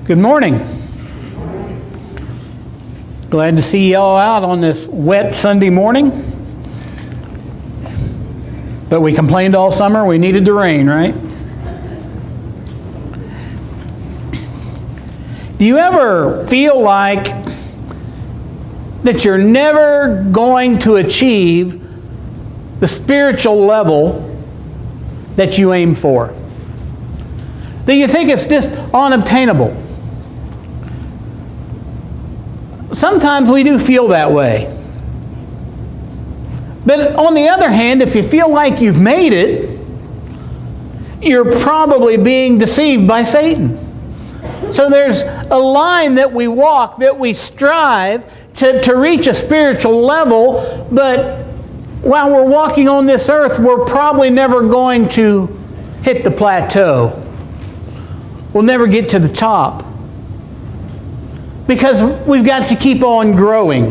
Good morning. Glad to see you all out on this wet Sunday morning. But we complained all summer we needed the rain, right? Do you ever feel like that you're never going to achieve the spiritual level that you aim for? That you think it's just unobtainable? Sometimes we do feel that way. But on the other hand, if you feel like you've made it, you're probably being deceived by Satan. So there's a line that we walk, that we strive to reach a spiritual level, but while we're walking on this earth, we're probably never going to hit the plateau. We'll never get to the top. Because we've got to keep on growing.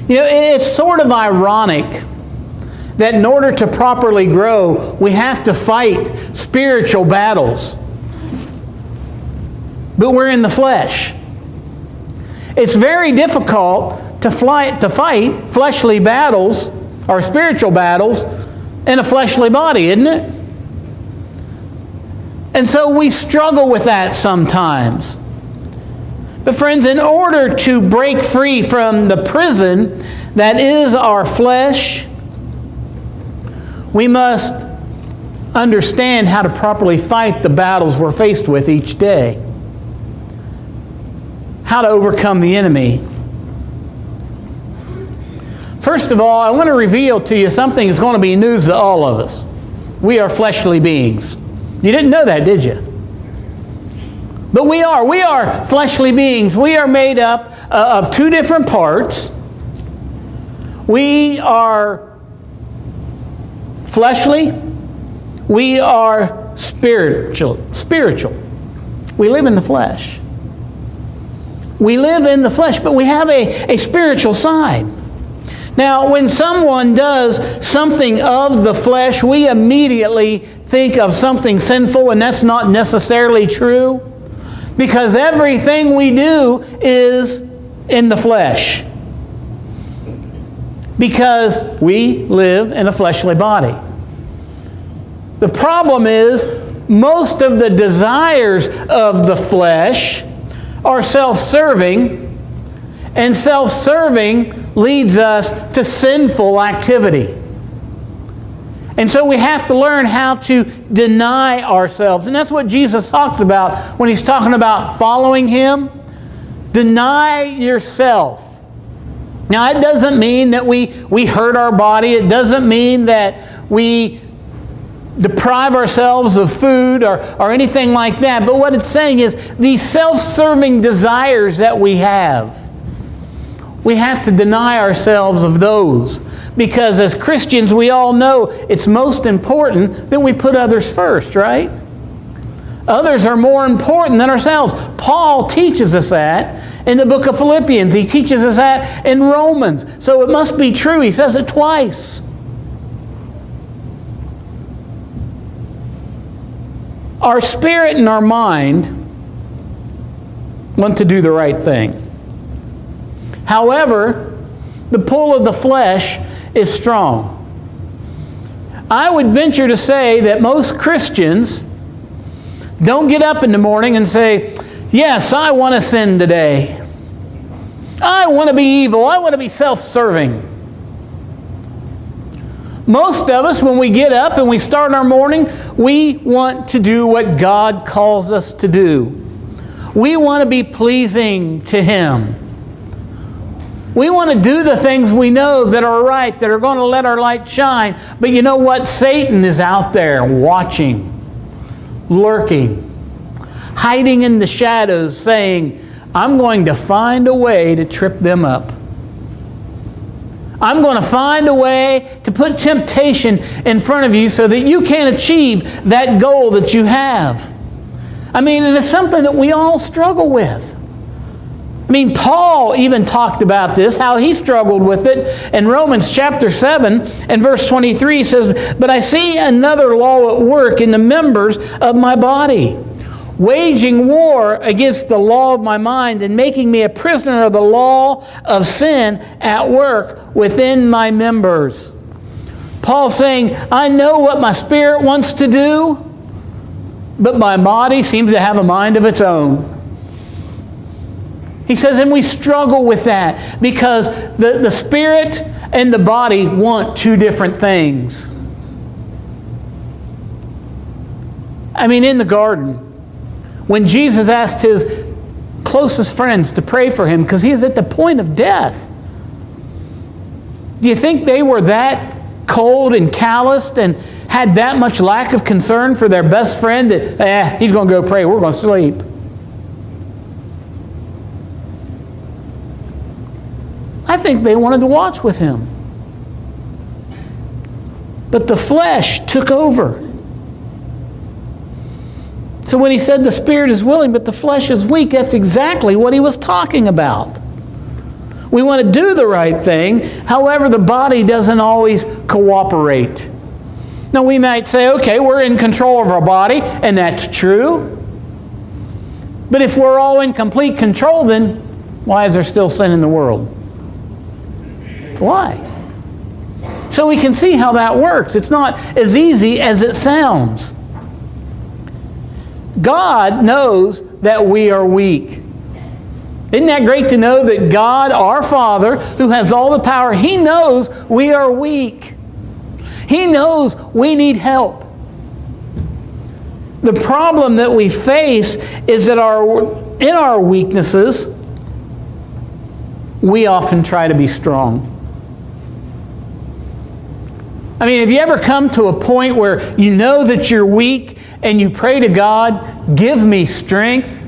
You know, it's sort of ironic that in order to properly grow, we have to fight spiritual battles. But we're in the flesh. It's very difficult to fight fleshly battles, or spiritual battles, in a fleshly body, isn't it? And so we struggle with that sometimes. But friends, in order to break free from the prison that is our flesh, we must understand how to properly fight the battles we're faced with each day. How to overcome the enemy. First of all, I want to reveal to you something that's going to be news to all of us. We are fleshly beings. You didn't know that, did you? But we are fleshly beings. We are made up of two different parts. We are fleshly. We are spiritual. We live in the flesh. We live in the flesh, but we have a spiritual side. Now, when someone does something of the flesh, we immediately think of something sinful, and that's not necessarily true. Because everything we do is in the flesh. Because we live in a fleshly body. The problem is, most of the desires of the flesh are self-serving, and self-serving leads us to sinful activity. And so we have to learn how to deny ourselves. And that's what Jesus talks about when He's talking about following Him. Deny yourself. Now, it doesn't mean that we hurt our body. It doesn't mean that we deprive ourselves of food or anything like that. But what it's saying is these self-serving desires that we have to deny ourselves of those. Because as Christians, we all know it's most important that we put others first, right? Others are more important than ourselves. Paul teaches us that in the book of Philippians. He teaches us that in Romans. So it must be true. He says it twice. Our spirit and our mind want to do the right thing. However, the pull of the flesh is strong. I would venture to say that most Christians don't get up in the morning and say, yes, I want to sin today. I want to be evil. I want to be self-serving. Most of us, when we get up and we start our morning, we want to do what God calls us to do. We want to be pleasing to Him. We want to do the things we know that are right, that are going to let our light shine. But you know what? Satan is out there watching, lurking, hiding in the shadows, saying, I'm going to find a way to trip them up. I'm going to find a way to put temptation in front of you so that you can't achieve that goal that you have. I mean, and it's something that we all struggle with. I mean, Paul even talked about this, how he struggled with it. In Romans chapter 7 and verse 23 says, but I see another law at work in the members of my body, waging war against the law of my mind and making me a prisoner of the law of sin at work within my members. Paul's saying, I know what my spirit wants to do, but my body seems to have a mind of its own. He says, and we struggle with that because the spirit and the body want two different things. I mean, in the garden, when Jesus asked his closest friends to pray for him because he's at the point of death, do you think they were that cold and calloused and had that much lack of concern for their best friend that, he's going to go pray, we're going to sleep? I think they wanted to watch with him. But the flesh took over. So when he said the spirit is willing, but the flesh is weak, that's exactly what he was talking about. We want to do the right thing, however, the body doesn't always cooperate. Now we might say, okay, we're in control of our body, and that's true. But if we're all in complete control, then why is there still sin in the world? Why? So we can see how that works. It's not as easy as it sounds. God knows that we are weak. Isn't that great to know that God, our Father, who has all the power, He knows we are weak. He knows we need help. The problem that we face is that in our weaknesses, we often try to be strong. I mean, have you ever come to a point where you know that you're weak and you pray to God, give me strength?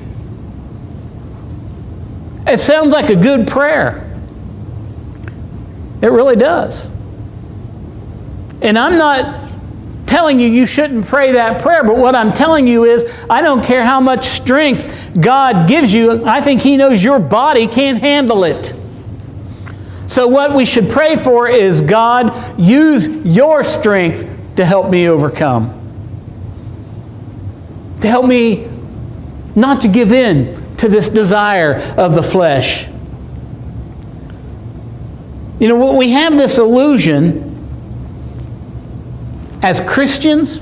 It sounds like a good prayer. It really does. And I'm not telling you shouldn't pray that prayer, but what I'm telling you is I don't care how much strength God gives you, I think He knows your body can't handle it. So what we should pray for is, God, use your strength to help me overcome. To help me not to give in to this desire of the flesh. You know, we have this illusion as Christians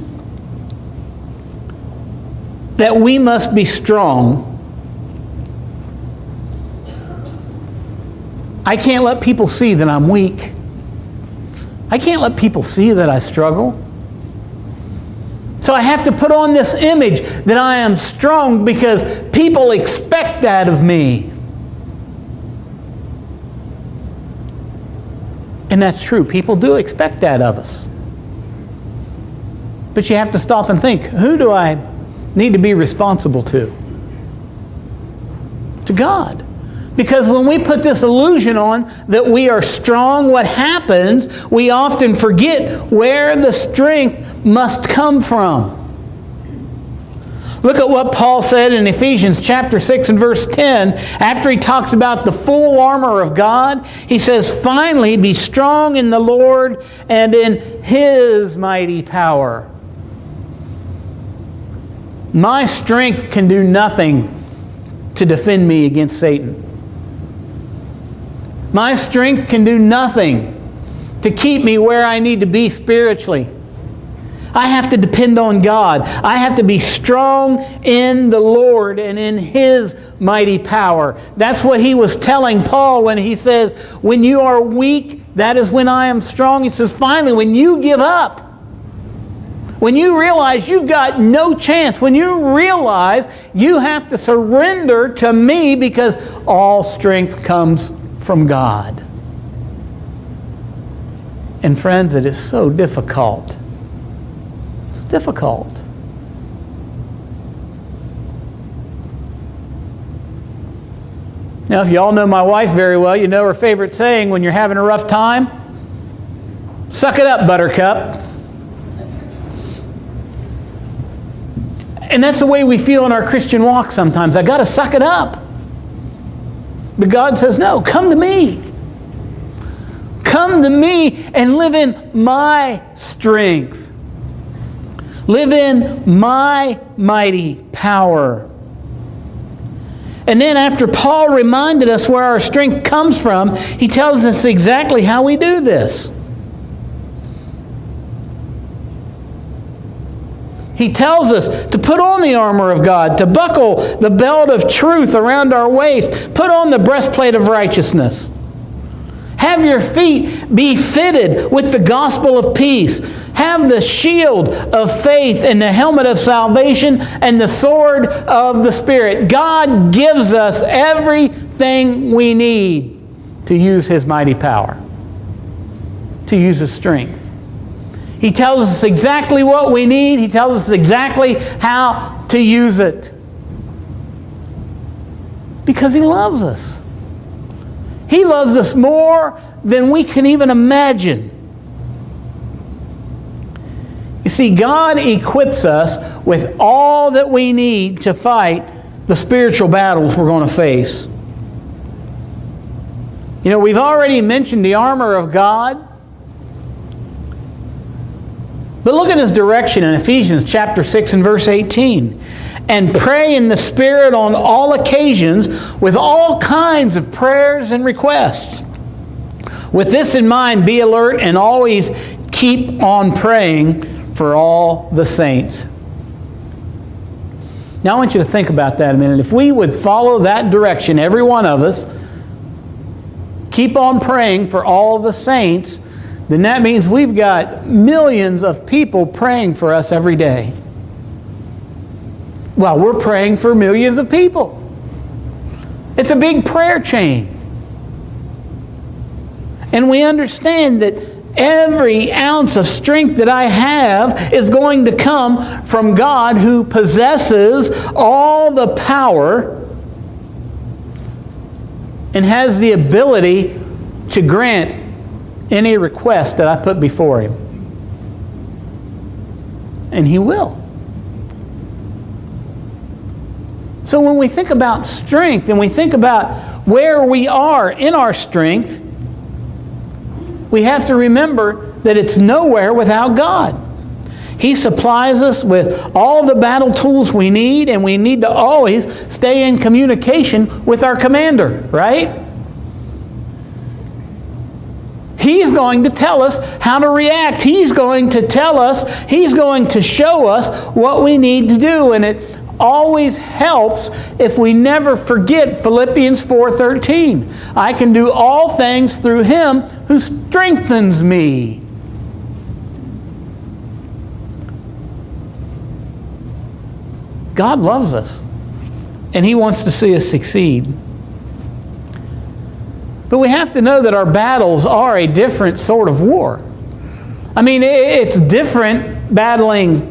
that we must be strong. I can't let people see that I'm weak. I can't let people see that I struggle. So I have to put on this image that I am strong because people expect that of me. And that's true. People do expect that of us. But you have to stop and think, who do I need to be responsible to? To God. Because when we put this illusion on that we are strong, what happens, we often forget where the strength must come from. Look at what Paul said in Ephesians chapter 6 and verse 10. After he talks about the full armor of God, he says, finally, be strong in the Lord and in His mighty power. My strength can do nothing to defend me against Satan. My strength can do nothing to keep me where I need to be spiritually. I have to depend on God. I have to be strong in the Lord and in His mighty power. That's what he was telling Paul when he says, when you are weak, that is when I am strong. He says, finally, when you give up, when you realize you've got no chance, when you realize you have to surrender to me because all strength comes from God. And friends, it is so difficult. It's difficult. Now, if you all know my wife very well, you know her favorite saying when you're having a rough time. Suck it up, buttercup. And that's the way we feel in our Christian walk sometimes. I got to suck it up. But God says, no, come to me. Come to me and live in my strength. Live in my mighty power. And then after Paul reminded us where our strength comes from, he tells us exactly how we do this. He tells us to put on the armor of God, to buckle the belt of truth around our waist, put on the breastplate of righteousness. Have your feet be fitted with the gospel of peace. Have the shield of faith and the helmet of salvation and the sword of the Spirit. God gives us everything we need to use His mighty power, to use His strength. He tells us exactly what we need. He tells us exactly how to use it. Because He loves us. He loves us more than we can even imagine. You see, God equips us with all that we need to fight the spiritual battles we're going to face. You know, we've already mentioned the armor of God. But look at His direction in Ephesians chapter 6 and verse 18. And pray in the Spirit on all occasions with all kinds of prayers and requests. With this in mind, be alert and always keep on praying for all the saints. Now I want you to think about that a minute. If we would follow that direction, every one of us, keep on praying for all the saints, then that means we've got millions of people praying for us every day. Well, we're praying for millions of people. It's a big prayer chain. And we understand that every ounce of strength that I have is going to come from God, who possesses all the power and has the ability to grant any request that I put before Him. And He will. So when we think about strength and we think about where we are in our strength, we have to remember that it's nowhere without God. He supplies us with all the battle tools we need, and we need to always stay in communication with our commander, right? He's going to tell us how to react. He's going to tell us, He's going to show us what we need to do. And it always helps if we never forget Philippians 4:13. I can do all things through Him who strengthens me. God loves us, and He wants to see us succeed. But we have to know that our battles are a different sort of war. I mean, it's different battling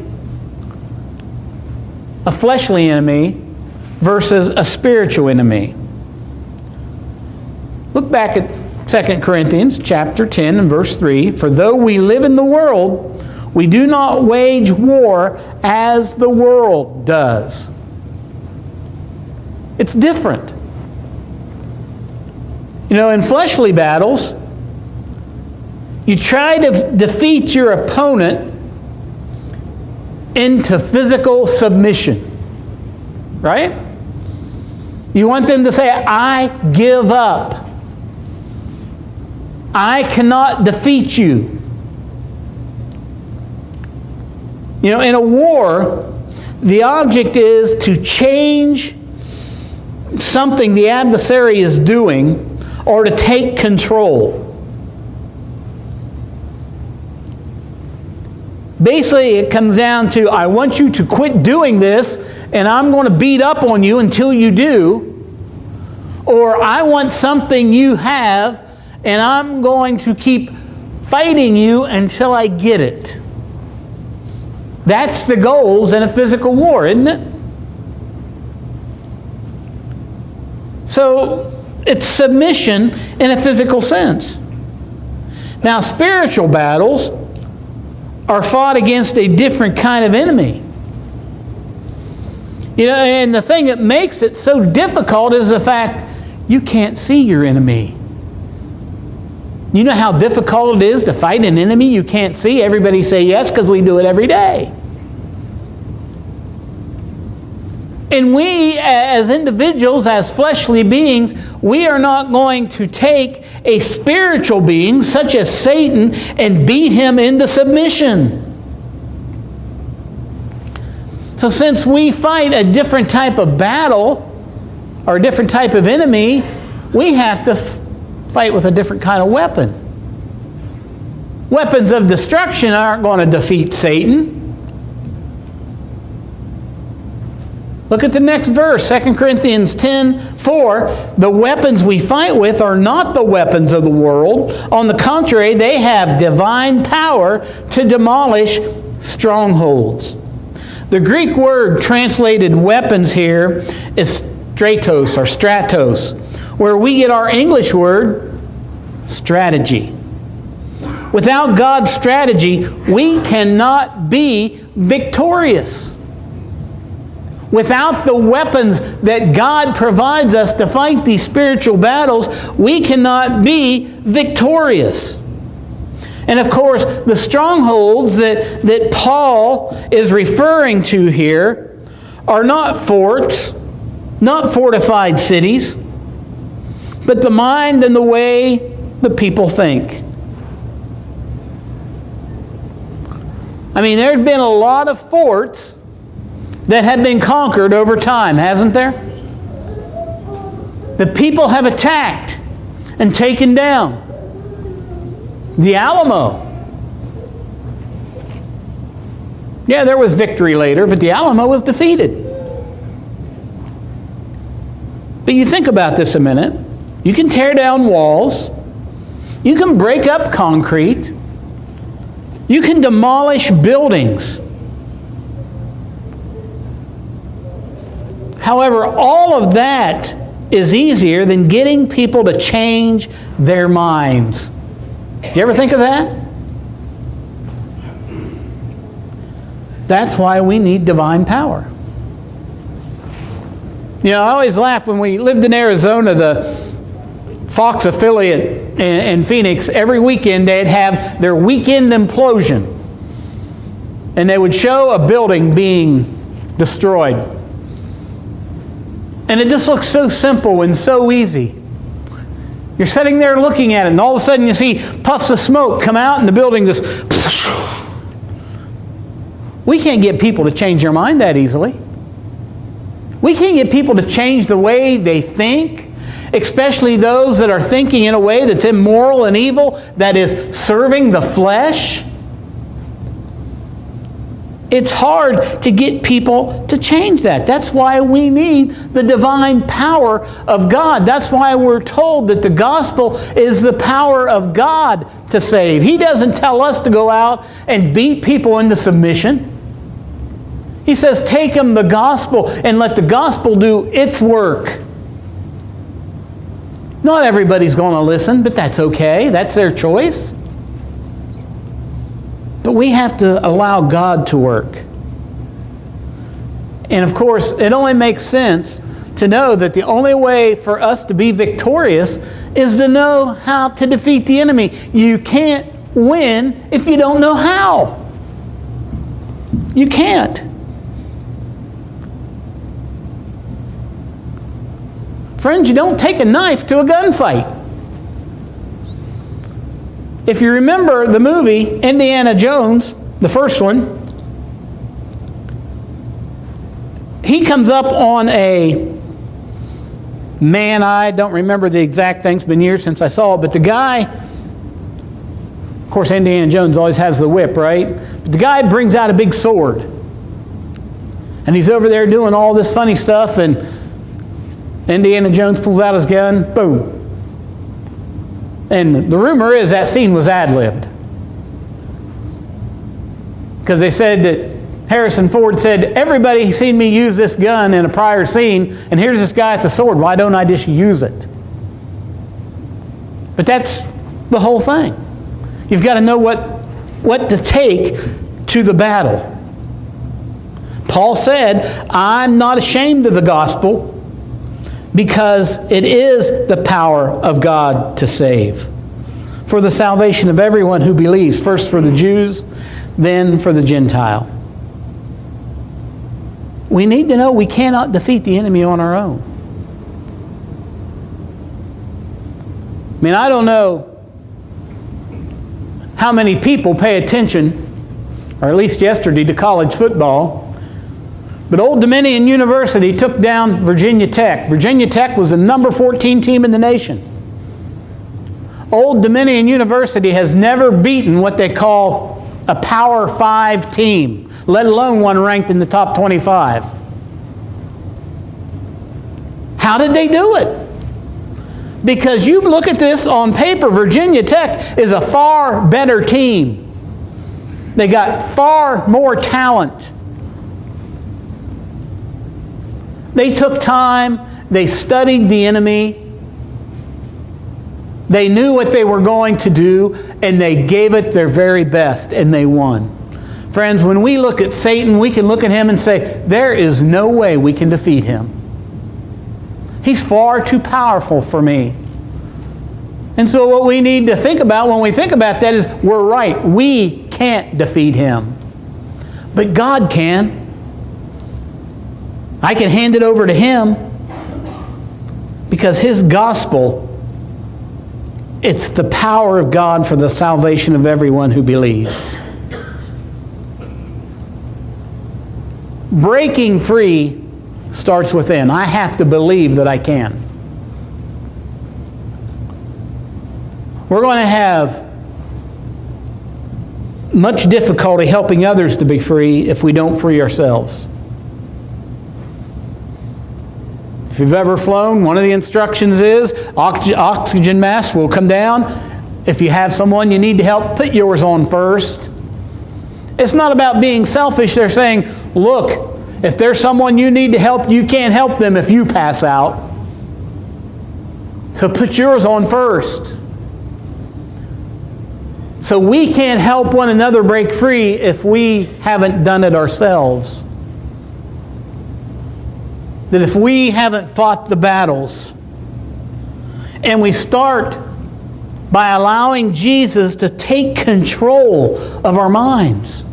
a fleshly enemy versus a spiritual enemy. Look back at 2 Corinthians chapter 10 and verse 3. For though we live in the world, we do not wage war as the world does. It's different. You know, in fleshly battles, you try to defeat your opponent into physical submission. Right? You want them to say, I give up. I cannot defeat you. You know, in a war, the object is to change something the adversary is doing or to take control. Basically, it comes down to, I want you to quit doing this, and I'm going to beat up on you until you do. Or I want something you have, and I'm going to keep fighting you until I get it. That's the goals in a physical war, isn't it? So, it's submission in a physical sense. Now, spiritual battles are fought against a different kind of enemy. You know, and the thing that makes it so difficult is the fact you can't see your enemy. You know how difficult it is to fight an enemy you can't see? Everybody say yes because we do it every day. And we, as individuals, as fleshly beings, we are not going to take a spiritual being, such as Satan, and beat him into submission. So since we fight a different type of battle, or a different type of enemy, we have to fight with a different kind of weapon. Weapons of destruction aren't going to defeat Satan. Look at the next verse, 2 Corinthians 10:4. The weapons we fight with are not the weapons of the world. On the contrary, they have divine power to demolish strongholds. The Greek word translated weapons here is stratos or stratos, where we get our English word strategy. Without God's strategy, we cannot be victorious. Without the weapons that God provides us to fight these spiritual battles, we cannot be victorious. And of course, the strongholds that Paul is referring to here are not forts, not fortified cities, but the mind and the way the people think. I mean, there have been a lot of forts that have been conquered over time, hasn't there? The people have attacked and taken down the Alamo. Yeah, there was victory later, but the Alamo was defeated. But you think about this a minute. You can tear down walls. You can break up concrete. You can demolish buildings. However, all of that is easier than getting people to change their minds. Do you ever think of that? That's why we need divine power. You know, I always laugh when we lived in Arizona, the Fox affiliate in Phoenix, every weekend they'd have their weekend implosion. And they would show a building being destroyed. And it just looks so simple and so easy. You're sitting there looking at it, and all of a sudden you see puffs of smoke come out, and the building just... We can't get people to change their mind that easily. We can't get people to change the way they think, especially those that are thinking in a way that's immoral and evil, that is serving the flesh. It's hard to get people to change that. That's why we need the divine power of God. That's why we're told that the gospel is the power of God to save. He doesn't tell us to go out and beat people into submission. He says, take them the gospel and let the gospel do its work. Not everybody's going to listen, but that's okay. That's their choice. But we have to allow God to work. And of course, it only makes sense to know that the only way for us to be victorious is to know how to defeat the enemy. You can't win if you don't know how. You can't. Friends, you don't take a knife to a gunfight. If you remember the movie Indiana Jones, the first one, he comes up on a man, I don't remember the exact thing, it's been years since I saw it, but the guy, of course Indiana Jones always has the whip, right? But the guy brings out a big sword. And he's over there doing all this funny stuff, and Indiana Jones pulls out his gun, boom. And the rumor is that scene was ad-libbed. Because they said that Harrison Ford said, everybody's seen me use this gun in a prior scene, and here's this guy with the sword. Why don't I just use it? But that's the whole thing. You've got to know what to take to the battle. Paul said, I'm not ashamed of the gospel, because it is the power of God to save, for the salvation of everyone who believes, first for the Jews, then for the Gentile. we need to know we cannot defeat the enemy on our own. I mean, I don't know how many people pay attention, or at least yesterday, to college football, but Old Dominion University took down Virginia Tech. Virginia Tech was the number 14 team in the nation. Old Dominion University has never beaten what they call a Power 5 team, let alone one ranked in the top 25. How did they do it? Because you look at this on paper, Virginia Tech is a far better team. They got far more talent. They took time, they studied the enemy, they knew what they were going to do, and they gave it their very best, and they won. Friends, when we look at Satan, we can look at him and say, there is no way we can defeat him. He's far too powerful for me. And so what we need to think about when we think about that is, we're right. We can't defeat him. But God can. I can hand it over to him because his gospel, it's the power of God for the salvation of everyone who believes. Breaking free starts within. I have to believe that I can. We're going to have much difficulty helping others to be free if we don't free ourselves. If you've ever flown, one of the instructions is oxygen mask will come down. If you have someone you need to help, put yours on first. It's not about being selfish. They're saying, look, if there's someone you need to help, you can't help them if you pass out. So put yours on first. So we can't help one another break free if we haven't done it ourselves. That if we haven't fought the battles, and we start by allowing Jesus to take control of our minds.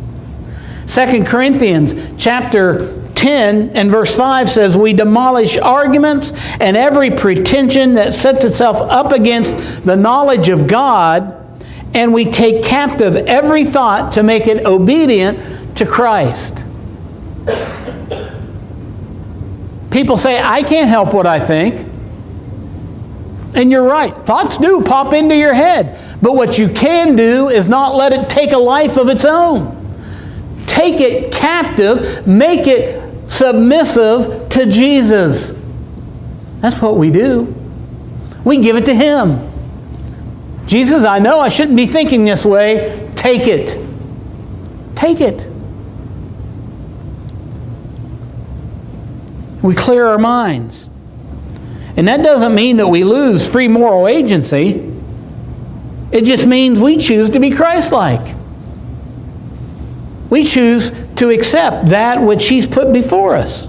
2 Corinthians chapter 10 and verse 5 says, we demolish arguments and every pretension that sets itself up against the knowledge of God, and we take captive every thought to make it obedient to Christ. People say, I can't help what I think. And you're right. Thoughts do pop into your head. But what you can do is not let it take a life of its own. Take it captive. Make it submissive to Jesus. That's what we do. We give it to Him. Jesus, I know I shouldn't be thinking this way. Take it. Take it. We clear our minds. And that doesn't mean that we lose free moral agency. It just means we choose to be Christ-like. We choose to accept that which He's put before us.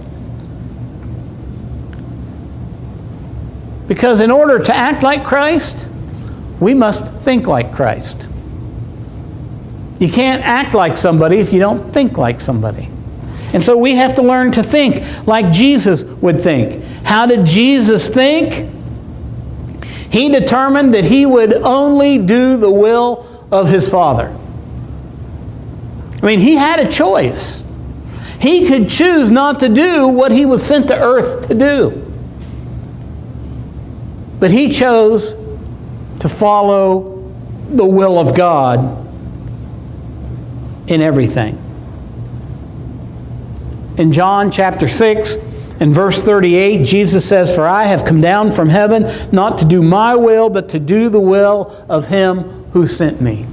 Because in order to act like Christ, we must think like Christ. You can't act like somebody if you don't think like somebody. And so we have to learn to think like Jesus would think. How did Jesus think? He determined that He would only do the will of His Father. I mean, He had a choice. He could choose not to do what He was sent to earth to do. But He chose to follow the will of God in everything. In John chapter 6 and verse 38, Jesus says, for I have come down from heaven not to do my will, but to do the will of Him who sent me.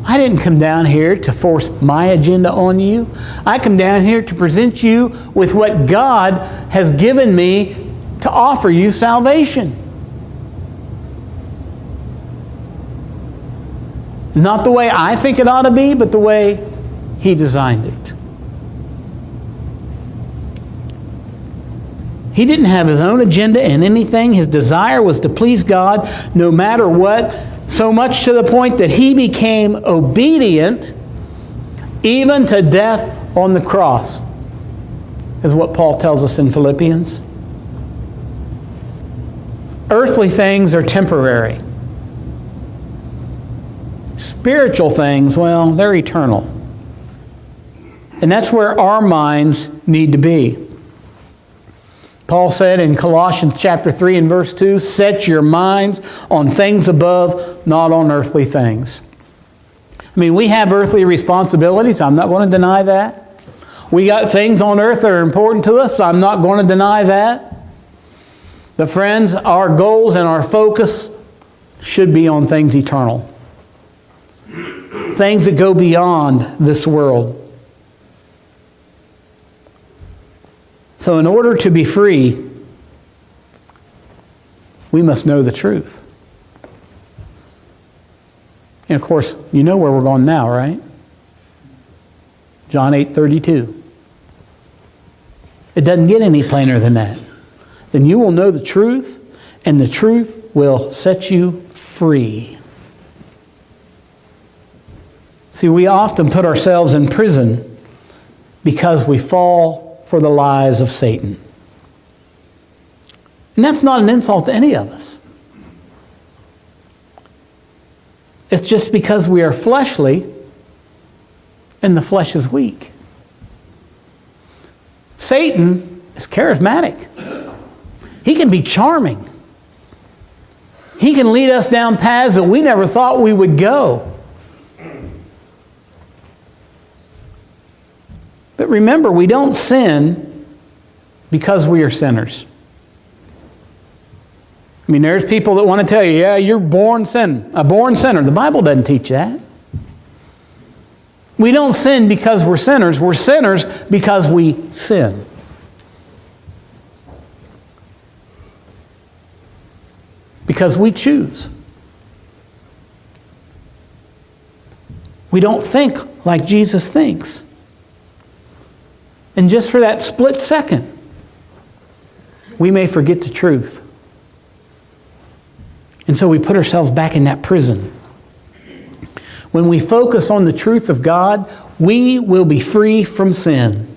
I didn't come down here to force my agenda on you. I come down here to present you with what God has given me to offer you salvation. Not the way I think it ought to be, but the way He designed it. He didn't have His own agenda in anything. His desire was to please God no matter what, so much to the point that He became obedient even to death on the cross, is what Paul tells us in Philippians. Earthly things are temporary. Spiritual things, well, they're eternal. And that's where our minds need to be. Paul said in Colossians chapter 3 and verse 2, set your minds on things above, not on earthly things. I mean, we have earthly responsibilities. I'm not going to deny that. We got things on earth that are important to us. I'm not going to deny that. But friends, our goals and our focus should be on things eternal. Things that go beyond this world. So in order to be free, we must know the truth. And of course, you know where we're going now, right? John 8:32. It doesn't get any plainer than that. Then you will know the truth, and the truth will set you free. See, we often put ourselves in prison because we fall for the lies of Satan. And that's not an insult to any of us. It's just because we are fleshly and the flesh is weak. Satan is charismatic. He can be charming. He can lead us down paths that we never thought we would go. But remember, we don't sin because we are sinners. I mean, there's people that want to tell you, yeah, you're a born sinner. The Bible doesn't teach that. We don't sin because we're sinners. We're sinners because we sin. Because we choose. We don't think like Jesus thinks. And just for that split second, we may forget the truth. And so we put ourselves back in that prison. When we focus on the truth of God, we will be free from sin.